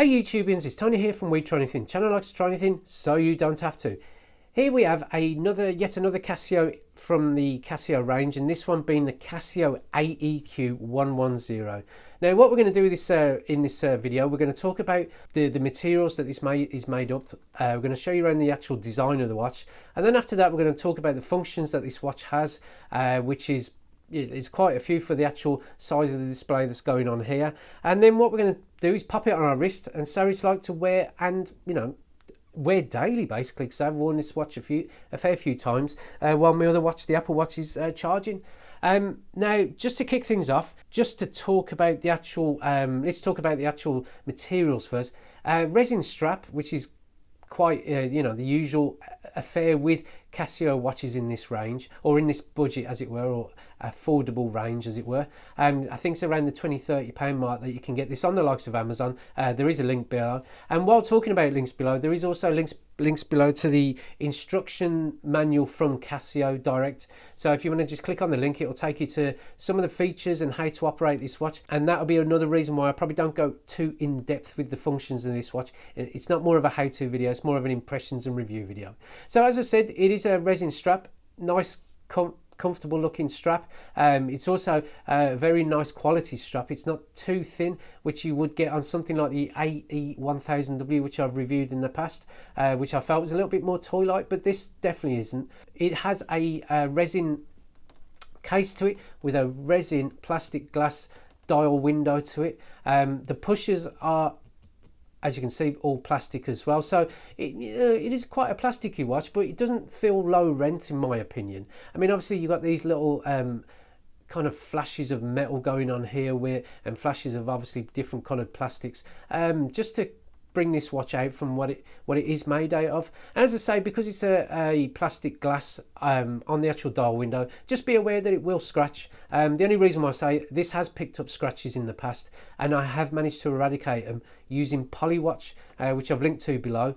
Hey YouTubians, it's Tony here from We Try Anything. Channel likes to try anything, so you don't have to. Here we have yet another Casio from the Casio range, and this one being the Casio AEQ-110. Now, what we're going to do in this video, we're going to talk about the materials that this is made up. We're going to show you around the actual design of the watch, and then after that, we're going to talk about the functions that this watch has, which is it's quite a few for the actual size of the display that's going on here. And then what we're going to do is pop it on our wrist and so it's like to wear, and wear daily basically, because I've worn this watch a fair few times while my other watch, the Apple Watch, is charging. Now, just to kick things off, just to talk about the actual let's talk about the actual materials first. Resin strap, which is quite the usual affair with Casio watches in this range, or in this budget as it were, or affordable range as it were. I think it's around the £20-30 mark that you can get this on the likes of Amazon. There is a link below, and while talking about links below, there is also links below to the instruction manual from Casio direct. So if you want to just click on the link, it will take you to some of the features and how to operate this watch, and that'll be another reason why I probably don't go too in depth with the functions of this watch. It's not more of a how-to video, it's more of an impressions and review video. So as I said, it is a resin strap, nice comfortable looking strap. It's also a very nice quality strap. It's not too thin, which you would get on something like the AE-1000W, which I've reviewed in the past, which I felt was a little bit more toy-like, but this definitely isn't. It has a resin case to it with a resin plastic glass dial window to it. The pushers are, as you can see, all plastic as well, so it is quite a plasticky watch, but it doesn't feel low rent in my opinion. I mean, obviously you've got these little kind of flashes of metal going on here, and flashes of obviously different coloured plastics, just to bring this watch out from what it is made out of. And as I say, because it's a plastic glass on the actual dial window, just be aware that it will scratch. The only reason why I say this has picked up scratches in the past, and I have managed to eradicate them using Polywatch, which I've linked to below,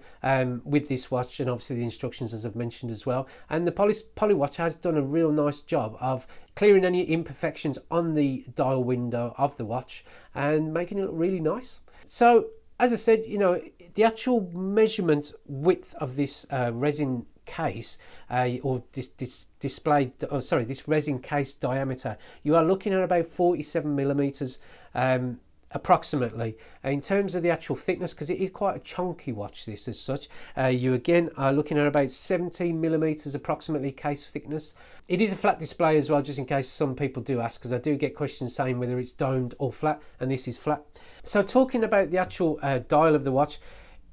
with this watch, and obviously the instructions as I've mentioned as well. And the Polywatch has done a real nice job of clearing any imperfections on the dial window of the watch and making it look really nice. So as I said, the actual measurement width of this resin case, or this resin case diameter, you are looking at about 47 millimeters approximately. In terms of the actual thickness, because it is quite a chunky watch this as such, you again are looking at about 17 millimeters approximately case thickness. It is a flat display as well, just in case some people do ask, because I do get questions saying whether it's domed or flat, and this is flat. So talking about the actual dial of the watch,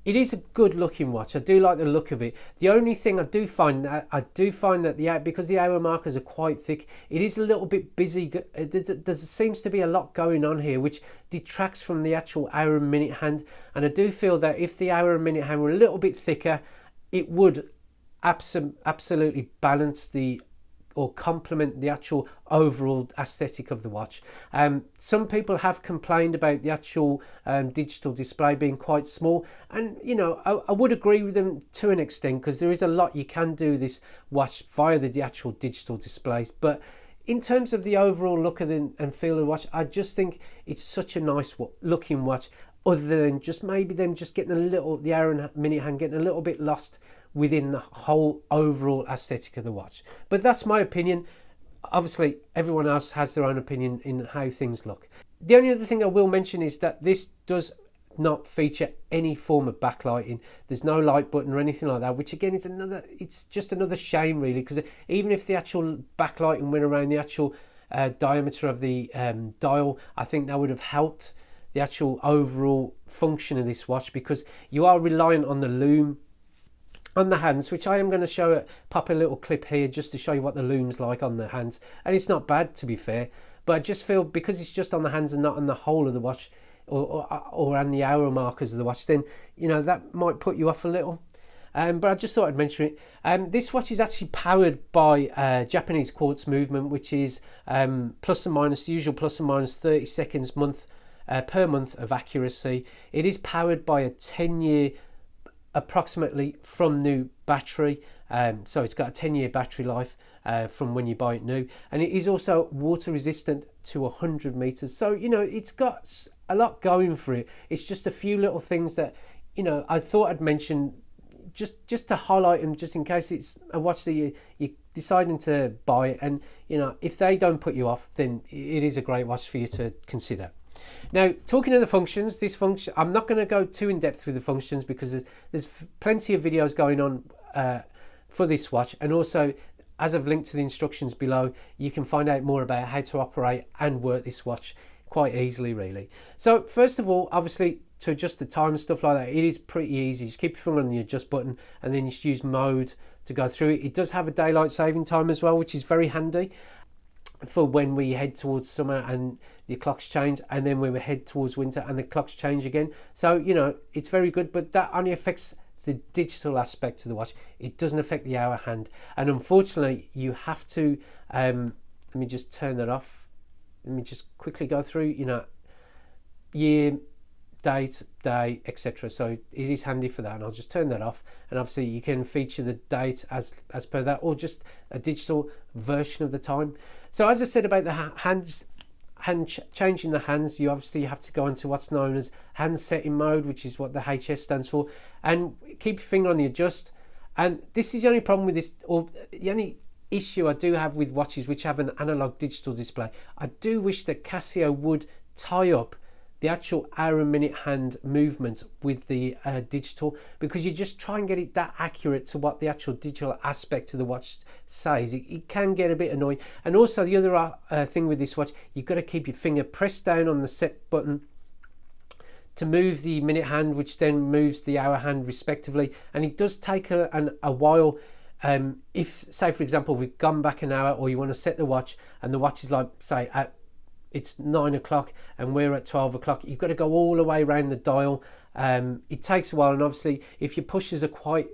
it is a good looking watch. I do like the look of it. The only thing I do find that because the hour markers are quite thick, it is a little bit busy. There seems to be a lot going on here, which detracts from the actual hour and minute hand. And I do feel that if the hour and minute hand were a little bit thicker, it would absolutely balance or complement the actual overall aesthetic of the watch. Some people have complained about the actual digital display being quite small, and I would agree with them to an extent, because there is a lot you can do this watch via the actual digital displays. But in terms of the overall look and feel of the watch, I just think it's such a nice looking watch, other than just maybe them just getting the hour and minute hand getting a little bit lost within the whole overall aesthetic of the watch. But that's my opinion. Obviously everyone else has their own opinion in how things look. The only other thing I will mention is that this does not feature any form of backlighting. There's no light button or anything like that, which again it's just another shame really, because even if the actual backlighting went around the actual diameter of the dial, I think that would have helped the actual overall function of this watch, because you are reliant on the loom on the hands, which I am going to pop a little clip here just to show you what the loom's like on the hands, and it's not bad to be fair, but I just feel because it's just on the hands and not on the whole of the watch, or on the hour markers of the watch, then that might put you off a little. But I just thought I'd mention it. This watch is actually powered by Japanese quartz movement, which is plus or minus, the usual plus or minus 30 seconds per month of accuracy. It is powered by a 10-year approximately from new battery, so it's got a 10-year battery life from when you buy it new, and it is also water resistant to 100 meters. So it's got a lot going for it. It's just a few little things that, you know, I thought I'd mention just to highlight them, just in case it's a watch that you're deciding to buy, and you know, if they don't put you off, then it is a great watch for you to consider. Now, talking of the functions, this function, I'm not going to go too in depth with the functions because there's plenty of videos going on for this watch, and also as I've linked to the instructions below, you can find out more about how to operate and work this watch quite easily, really. So first of all, obviously, to adjust the time and stuff like that, it is pretty easy. Just keep your finger on the adjust button and then you just use mode to go through it. It does have a daylight saving time as well, which is very handy for when we head towards summer and the clocks change, and then when we head towards winter and the clocks change again. So, you know, it's very good, but that only affects the digital aspect of the watch. It doesn't affect the hour hand, and unfortunately you have to let me just turn that off. Let me just quickly go through, you know, year, date, day, etc. So it is handy for that, and I'll just turn that off. And obviously you can feature the date as per that, or just a digital version of the time. So as I said about the changing the hands, you obviously have to go into what's known as hand setting mode, which is what the HS stands for, and keep your finger on the adjust. And this is the only problem with this, or the only issue I do have with watches which have an analog digital display. I do wish that Casio would tie up the actual hour and minute hand movement with the digital, because you just try and get it that accurate to what the actual digital aspect of the watch says. It can get a bit annoying. And also the other thing with this watch, you've got to keep your finger pressed down on the set button to move the minute hand, which then moves the hour hand respectively. And it does take a while. If, say for example, we've gone back an hour, or you want to set the watch and the watch is like, say, it's 9 o'clock and we're at 12 o'clock, you've got to go all the way around the dial. It takes a while, and obviously if your pushes are quite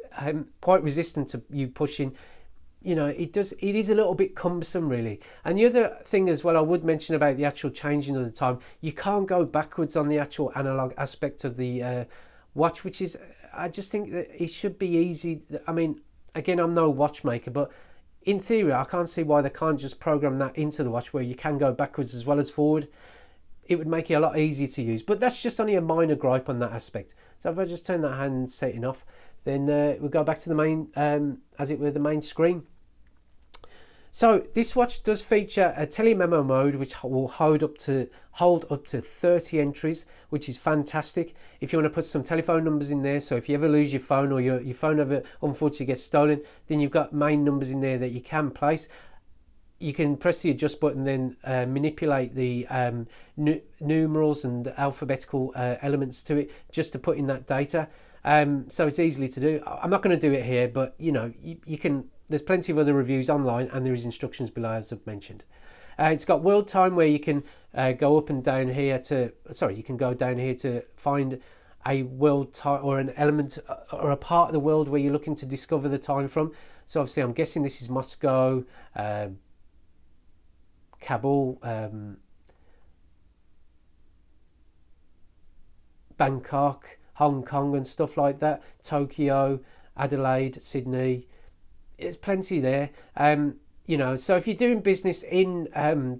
resistant to you pushing, you know, it is a little bit cumbersome, really. And the other thing as well I would mention about the actual changing of the time, you can't go backwards on the actual analog aspect of the watch, which is, I just think that it should be easy. I mean, again, I'm no watchmaker, but in theory, I can't see why they can't just program that into the watch where you can go backwards as well as forward. It would make it a lot easier to use, but that's just only a minor gripe on that aspect. So if I just turn that hand setting off, then we'll go back to the main, as it were, the main screen. So this watch does feature a telememo mode, which will hold up to 30 entries, which is fantastic. If you want to put some telephone numbers in there, so if you ever lose your phone, or your phone ever unfortunately gets stolen, then you've got main numbers in there that you can place. You can press the adjust button, then manipulate the numerals and alphabetical elements to it, just to put in that data. So it's easily to do. I'm not going to do it here, but you know, you can. There's plenty of other reviews online, and there is instructions below, as I've mentioned. It's got world time, where you can go up and down here to, you can go down here to find a world time, or an element or a part of the world where you're looking to discover the time from. So obviously I'm guessing this is Moscow, Kabul, Bangkok, Hong Kong and stuff like that, Tokyo, Adelaide, Sydney. There's plenty there. You know, so if you're doing business in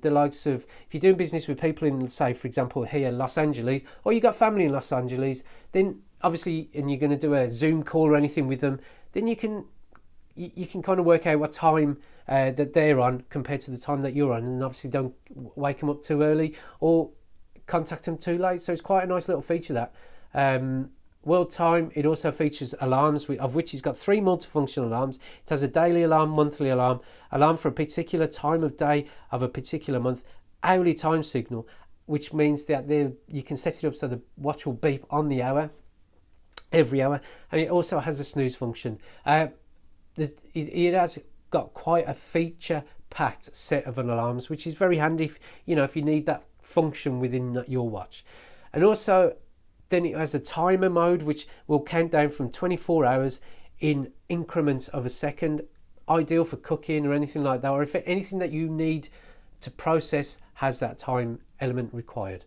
the likes of, if you're doing business with people in, say for example here, Los Angeles, or you got family in Los Angeles, then obviously, and you're going to do a Zoom call or anything with them, then you can kind of work out what time that they're on compared to the time that you're on, and obviously don't wake them up too early or contact them too late. So it's quite a nice little feature, that. World time, it also features alarms, of which it's got 3 multifunction alarms. It has a daily alarm, monthly alarm, alarm for a particular time of day of a particular month, hourly time signal, which means that you can set it up so the watch will beep on the hour, every hour, and it also has a snooze function. It has got quite a feature-packed set of alarms, which is very handy if you need that function within your watch. And also, then it has a timer mode, which will count down from 24 hours in increments of a second, ideal for cooking or anything like that, or if anything that you need to process has that time element required.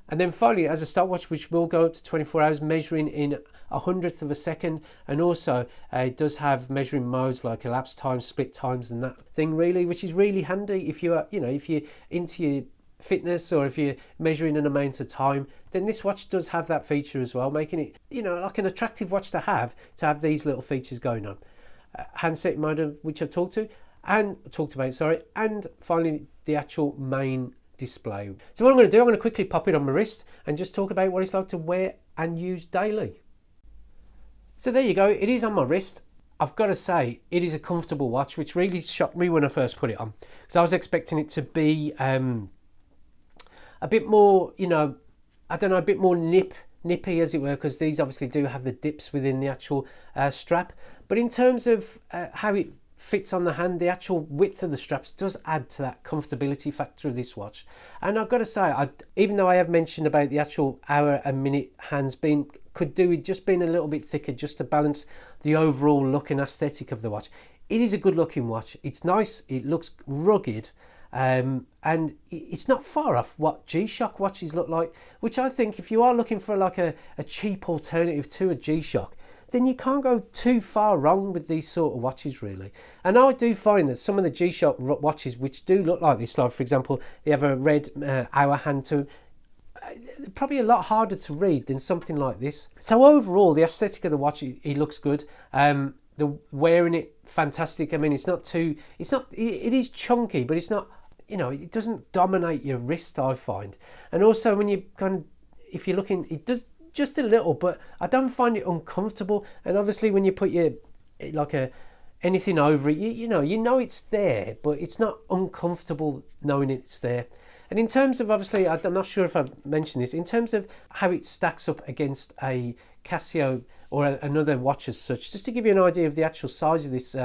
And then finally, it has a stopwatch, which will go up to 24 hours, measuring in 1/100th of a second, and also it does have measuring modes like elapsed time, split times, and that thing really, which is really handy if you are, if you're into your fitness or if you're measuring an amount of time, then this watch does have that feature as well, making it, you know, like an attractive watch to have these little features going on. Handset mode, which I've talked about, sorry, and finally the actual main display. So what I'm going to do, I'm going to quickly pop it on my wrist and just talk about what it's like to wear and use daily. So there you go, it is on my wrist. I've got to say, it is a comfortable watch, which really shocked me when I first put it on, because I was expecting it to be a bit more, you know, I don't know, a bit more nippy as it were, because these obviously do have the dips within the actual strap. But in terms of how it fits on the hand, the actual width of the straps does add to that comfortability factor of this watch. And I've got to say, even though I have mentioned about the actual hour and minute hands could do with just being a little bit thicker just to balance the overall look and aesthetic of the watch, it is a good looking watch. It's nice, it looks rugged, and it's not far off what G-Shock watches look like, which I think if you are looking for like a cheap alternative to a G-Shock, then you can't go too far wrong with these sort of watches, really. And I do find that some of the G-Shock watches which do look like this, like for example, they have a red hour hand to probably a lot harder to read than something like this. So overall, the aesthetic of the watch, it looks good. The wearing it, fantastic. I mean, it is chunky, but it's not, you know, it doesn't dominate your wrist, I find. And also when you if you're looking, it does just a little, but I don't find it uncomfortable. And obviously when you put anything over it, you know it's there, but it's not uncomfortable knowing it's there. And in terms of, obviously, I'm not sure if I've mentioned this, in terms of how it stacks up against a Casio or another watch as such, just to give you an idea of the actual size of this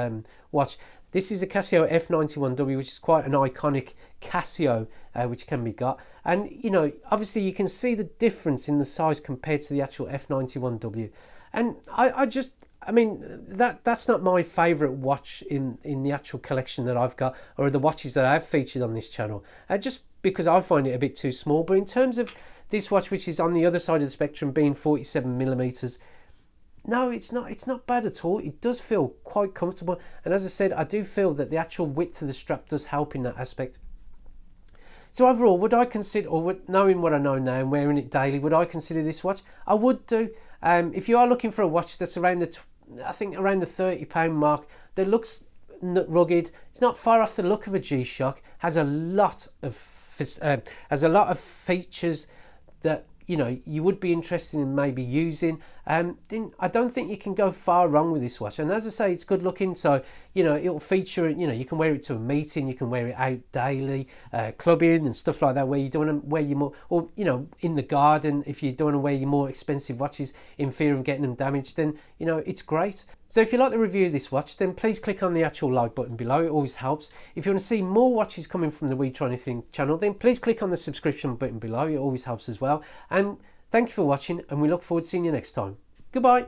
watch, this is a Casio F91W, which is quite an iconic Casio, which can be got. And, you know, obviously you can see the difference in the size compared to the actual F91W. And I mean, that's not my favourite watch in the actual collection that I've got, or the watches that I've featured on this channel, just because I find it a bit too small. But in terms of this watch, which is on the other side of the spectrum, being 47mm, no, it's not bad at all. It does feel quite comfortable. And as I said, I do feel that the actual width of the strap does help in that aspect. So overall, would I consider, knowing what I know now and wearing it daily, would I consider this watch? I would do. If you are looking for a watch that's around the £30 mark, that looks rugged, it's not far off the look of a G-Shock, has a lot of features that, you know, you would be interested in maybe using, then I don't think you can go far wrong with this watch. And as I say, it's good looking, so, you know, it'll feature, you know, you can wear it to a meeting, you can wear it out daily, clubbing and stuff like that, where you don't want to wear your more, or, you know, in the garden, if you don't want to wear your more expensive watches in fear of getting them damaged, then, you know, it's great. So if you like the review of this watch, then please click on the actual like button below. It always helps. If you want to see more watches coming from the We Try Anything channel, then please click on the subscription button below. It always helps as well. And thank you for watching, and we look forward to seeing you next time. Goodbye.